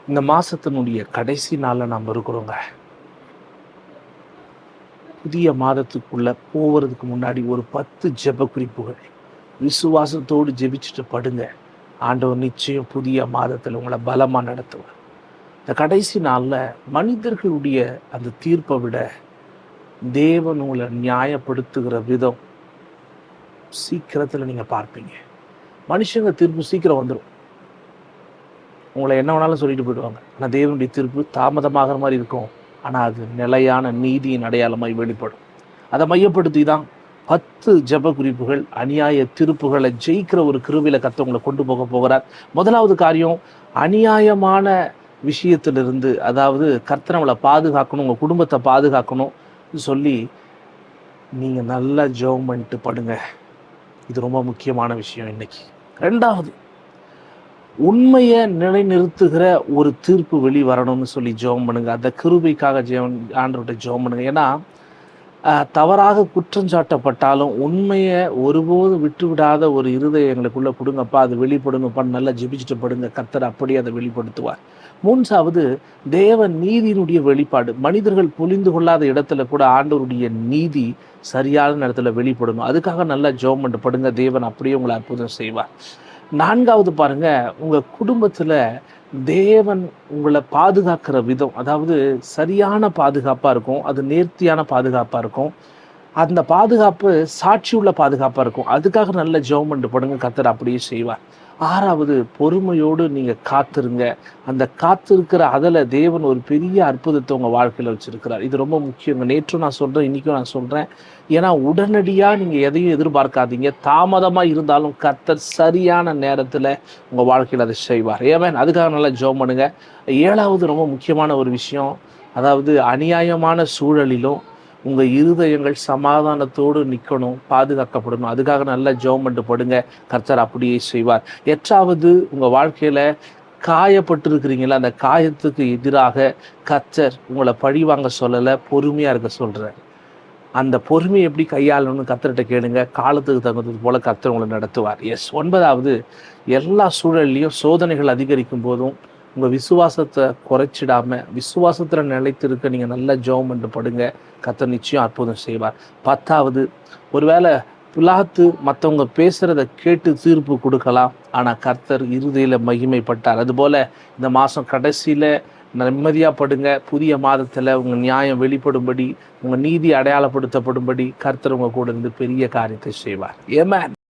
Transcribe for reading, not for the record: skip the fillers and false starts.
இந்த மாதத்தினுடைய கடைசி நாளில் நாம் இருக்கிறோங்க. புதிய மாதத்துக்குள்ளே போகிறதுக்கு முன்னாடி ஒரு 10 ஜெப குறிப்புகள் விசுவாசத்தோடு ஜெபிச்சுட்டு படுங்க. ஆண்டவர் நிச்சயம் புதிய மாதத்தில் உங்களை பலமாக நடத்துவார். இந்த கடைசி நாளில் மனிதர்களுடைய அந்த தீர்ப்பை விட தேவன் உங்களை நியாயப்படுத்துகிற விதம் சீக்கிரத்தில் நீங்கள் பார்ப்பீங்க. மனுஷங்க தீர்ப்பு சீக்கிரம் வந்துடும், உங்களை என்ன வேணாலும் சொல்லிட்டு போயிடுவாங்க. ஆனால் தேவனுடைய தீர்ப்பு தாமதமாகிற மாதிரி இருக்கும், ஆனால் அது நிலையான நீதியின் அடையாளமாய் வெளிப்படும். அதை மையப்படுத்தி தான் 10 ஜெப குறிப்புகள் அநியாய தீர்ப்புகளை ஜெயிக்கிற ஒரு கிருபையில கர்த்தர் உங்களை கொண்டு போகிறார். முதலாவது காரியம், அநியாயமான விஷயத்திலிருந்து, அதாவது கர்த்தர் நம்மளை பாதுகாக்கணும், உங்கள் குடும்பத்தை பாதுகாக்கணும் சொல்லி நீங்கள் நல்லா ஜெபம் பண்ணிட்டு படுங்க. இது ரொம்ப முக்கியமான விஷயம் இன்னைக்கு. ரெண்டாவது, உண்மையை நிலைநிறுத்துகிற ஒரு தீர்ப்பு வெளிவரணும்னு சொல்லி ஜெபம் பண்ணுங்க. அந்த கிருபைக்காக ஆண்டவர்கிட்ட ஜெபம் பண்ணுங்க. ஏன்னா தவறாக குற்றஞ்சாட்டப்பட்டாலும் உண்மையை ஒருபோது விட்டு விடாத ஒரு இருதயம் எங்களுக்குள்ளே கொடுங்கப்பா, அது வெளிப்படுங்கப்பா, நல்லா ஜெபிச்சுட்டு படுங்க. கர்த்தர் அப்படியே அதை வெளிப்படுத்துவார். மூன்றாவது, தேவ நீதியினுடைய வெளிப்பாடு. மனிதர்கள் புரிந்து கொள்ளாத இடத்துல கூட ஆண்டவருடைய நீதி சரியான இடத்துல வெளிப்படணும். அதுக்காக நல்லா ஜெபம் பண்ணிட்டு படுங்க. தேவன் அப்படியே உங்களை அற்புதம் செய்வார். நான்காவது பாருங்க, உங்கள் குடும்பத்தில் தேவன் உங்களை பாதுகாக்கிற விதம், அதாவது சரியான பாதுகாப்பாக இருக்கும், அது நேர்த்தியான பாதுகாப்பாக இருக்கும், அந்த பாதுகாப்பு சாட்சியுள்ள பாதுகாப்பாக இருக்கும். அதுக்காக நல்ல ஜெபம் பண்ணிட்டு படுங்க. கர்த்தர் அப்படியே செய்வார். ஆறாவது, பொறுமையோடு நீங்கள் காத்திருங்க. அந்த காத்திருக்கிற அதில் தேவன் ஒரு பெரிய அற்புதத்தை உங்கள் வாழ்க்கையில் வச்சுருக்கிறார். இது ரொம்ப முக்கியங்க. நேற்றும் நான் சொல்கிறேன், இன்றைக்கும் நான் சொல்கிறேன். ஏன்னா உடனடியாக நீங்கள் எதையும் எதிர்பார்க்காதீங்க. தாமதமாக இருந்தாலும் கர்த்தர் சரியான நேரத்தில் உங்கள் வாழ்க்கையில் அதை செய்வார். ஏன் அதுக்காக நல்லா ஜெபம் பண்ணுங்க. ஏழாவது, ரொம்ப முக்கியமான ஒரு விஷயம், அதாவது அநியாயமான சூழலிலும் உங்கள் இருதயங்கள் சமாதானத்தோடு நிற்கணும், பாதுகாக்கப்படணும். அதுக்காக நல்லா ஜெபம் பண்ணிட்டு படுங்க. கர்த்தர் அப்படியே செய்வார். எட்டாவது, உங்கள் வாழ்க்கையில் காயப்பட்டிருக்கிறீங்களா, அந்த காயத்துக்கு எதிராக கர்த்தர் உங்களை பழி வாங்க சொல்லலை, பொறுமையாக இருக்க சொல்கிறேன். அந்த பொறுமையை எப்படி கையாளணும்னு கர்த்தர்கிட்ட கேளுங்க. காலத்துக்கு தகுந்தது போல் கர்த்தர் உங்களை நடத்துவார். ஒன்பதாவது, எல்லா சூழல்லையும் சோதனைகள் அதிகரிக்கும் போதும் உங்கள் விசுவாசத்தை குறைச்சிடாமல் விசுவாசத்தில் நிலைத்திருக்க நீங்கள் நல்லா ஜெபம் பண்ணிட்டு படுங்க. கர்த்தர் நிச்சயம் அற்புதம் செய்வார். பத்தாவது, ஒருவேளை பிலாத்து மற்றவங்க பேசுகிறத கேட்டு தீர்ப்பு கொடுக்கலாம், ஆனால் கர்த்தர் இருதயத்தில் மகிமைப்பட்டார். அதுபோல் இந்த மாதம் கடைசியில் நிம்மதியாக படுங்க. புதிய மாதத்தில் உங்கள் நியாயம் வெளிப்படும்படி, உங்கள் நீதி அடையாளப்படுத்தப்படும்படி கர்த்தர் உங்கள் கூட இருந்து பெரிய காரியத்தை செய்வார். ஆமென்.